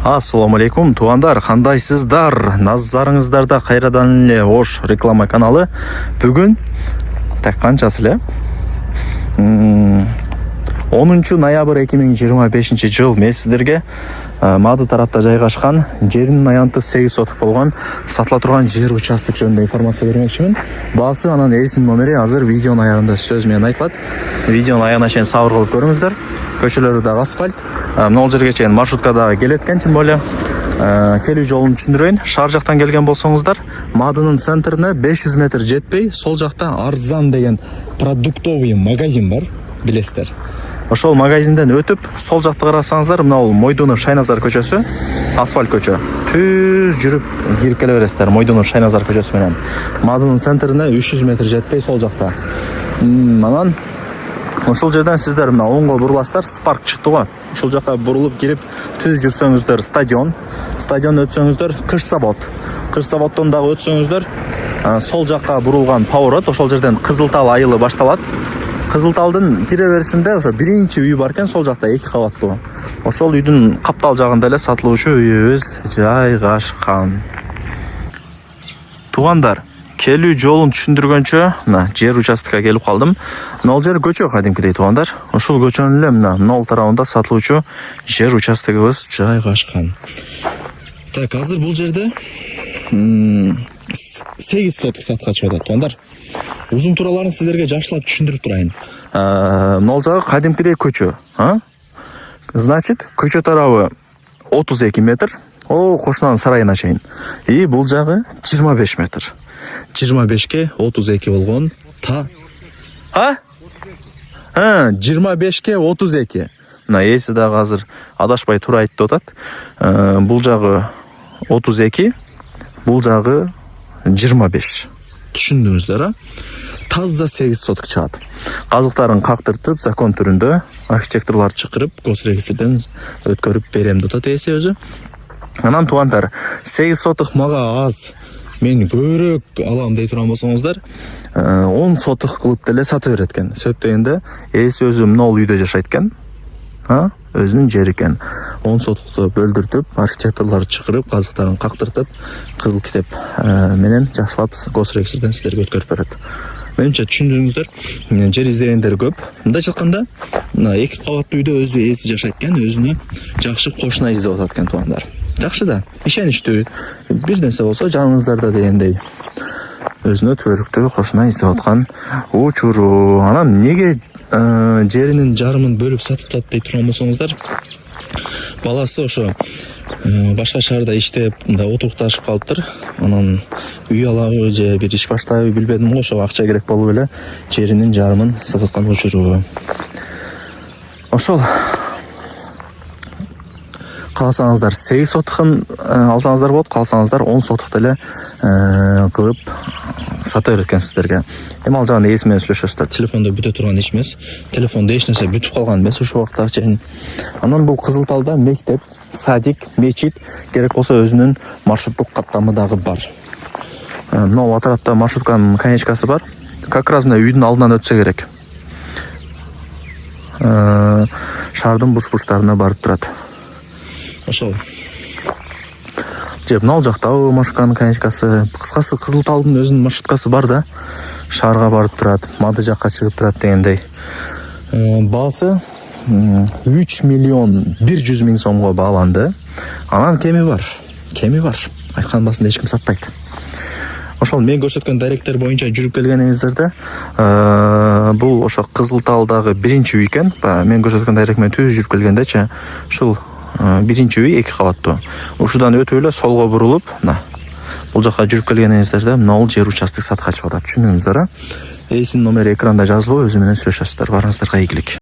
Ассаламу алейкум, туугандар, кандайсыздар? Назарыңыздарда кайрадан эле Ош реклама каналы. Бүгүн так канчасы эле? 10 ноябрь 2025 жыл мен сиздерге Мады тарапта жайгашкан жеринин аянты 8 соток болгон сатыла турган жер участок жөнүндө информация бермекчимин. Баасы анан элсим номери азыр видеонун аягында сөз менен айтылат. Видеонун аягына чейин сабыр кылып көрүңүздөр. Көчөлөрү да асфальт. Могул жерге чейин маршрутка да келет экен, тем более келүү жолун түшүндүрөйүн. Шаар жактан келген болсоңуздар, Мадынын центрине 500 метр жетпей, сол жакта Арзан деген продуктовый магазин бар, билесиздер. Ошол магазинден өтүп, сол жакты карасаңыздар, мына бул Мойдунов Шайназар көчөсү, асфальт көчө. Түз жүрүп кирип келе бересиздер Мойдунов Шайназар көчөсү менен. Мадынын центрине 300 метр жетпей, сол жакта. Анан ошол жерден сиздер мына оңго буруласыздар, Спарк чыкты го. Ошол жака бурулуп кирип түз жүрсөңүздөр стадион өтсөңүздөр Кыш заводдон дагы өтсөңүздөр сол жака бурулган поворот, ошол жерден Кызылтал айылы башталат. Кызылталдын кире беришинде ошо биринчи үй бар экен, сол жакта 2 кабаттуу. Ошол үйдүн каптал жагында эле сатылуучу үйүбүз жайгашкан. Туугандар, келүү жолун түшүндүргөнчө, мына жер участокко келип калдым. Мына жер көчө кадимкидей туугандар. Ошол көчөнүн эле мына нол тарабында сатылуучу жер участогубуз жайгашкан. Так, азыр бул жерде 8 соток сатка чыгып атат туугандар. Узун тураларын сиздерге жакшылап түшүндүрүп турайын. Мына жагы кадимкидей көчө, Значит, көчө тарабы 32 метр, кошунанын сарайына чейин. И бул жагы 25 метр. 25ке 32 болгон 25ке 32. Мына эси дагы азыр адашпай туура айтып атат. Бул жагы 32, бул жагы 25. Түшүндүңүздөр, таза 8 соток чыгат. Казыктарын кактыртып, закон түрүндө архитекторлор чакырып, госрегистрден өткөрүп берем деп атат эси өзү. Анан туугандар, 8 соток мага аз, мен көбүрөөк алам дей турган болсоңуздар, 10 соток кылып деле сата берет экен. Себеп дегенде, эси өзү мына үйдө жашайт экен. Өзүнүн жери экен. 10 сотокту бөлдүртүп, архитекторлор чакырып, казыктарын кактыртып, кызыл китеп менен жакшылап госрегистрден сиздерге өткөрүп берет. Менимче түшүндүңүздөр, жер издегендер көп. Мындайча айтканда, мына 2 кабаттуу үйдө өзү эси жашайт экен, өзүнө жакшы кошуна издеп атат экен туугандар. Жакшы да, ишеничтүү. Бир нерсе болсо жаныңыздарда дегендей. Өзүнө төрүктүү кошуна издеп аткан учуру. Анан неге жеринин жарымын бөлүп сатып дей турган болсоңуздар, баласы ошо башка шаарда иштеп, мындай отурукташып калыптыр. Анан үй алабы же бир иш баштайбы билбедим го, ошо акча керек болуп эле жеринин жарымын сатып аткан учуру. Ошол кааласаңыздар 8 сотокун алсаңыздар болот, кааласаңыздар 10 соток деле кылып сата берет экен сиздерге. Эми ал жагында эси менен сүйлөшөсүздөр. Телефондо бүтө турган иш эмес. Телефондо эч нерсе бүтүп калган эмес ушул убакта чейин. Анан бул Кызылталда мектеп, садик, мечит, керек болсо өзүнүн маршруттук каттамы дагы бар. Мына тарапта маршрутканын конечкасы бар. Как раз мына үйдүн алдынан өтсө керек. Шаардын буш-буштарына барып турат. Ошол. Жеп мына жактабы маршрутканын конечкасы. Кыскасы Кызылталдын өзүнүн маршруткасы бар да. Шаарга барып турат, Мады жакка чыгып турат дегендей. Баасы 3 миллион 100 миң сомго бааланды. Анан кеми бар. Айткан басында эч ким сатпайт. Ошол мен көрсөткөн даректер боюнча жүрүп келгениңиздерде, бул ошо Кызылталдагы биринчи үй экен. Мен көрсөткөн дарек менен түз жүрүп келгендечи, ушул биринчи үй 2 кабаттуу. Ушудан өтүп эле солго бурулуп, бул жака жүрүп келгениңиздерде мына жер участок сатка чыгып атат. Түшүндүңүздөр, Эсин номери экранда жазылуу, өзү менен сүйлөшөсүздөр. Барыңыздарга ийгилик.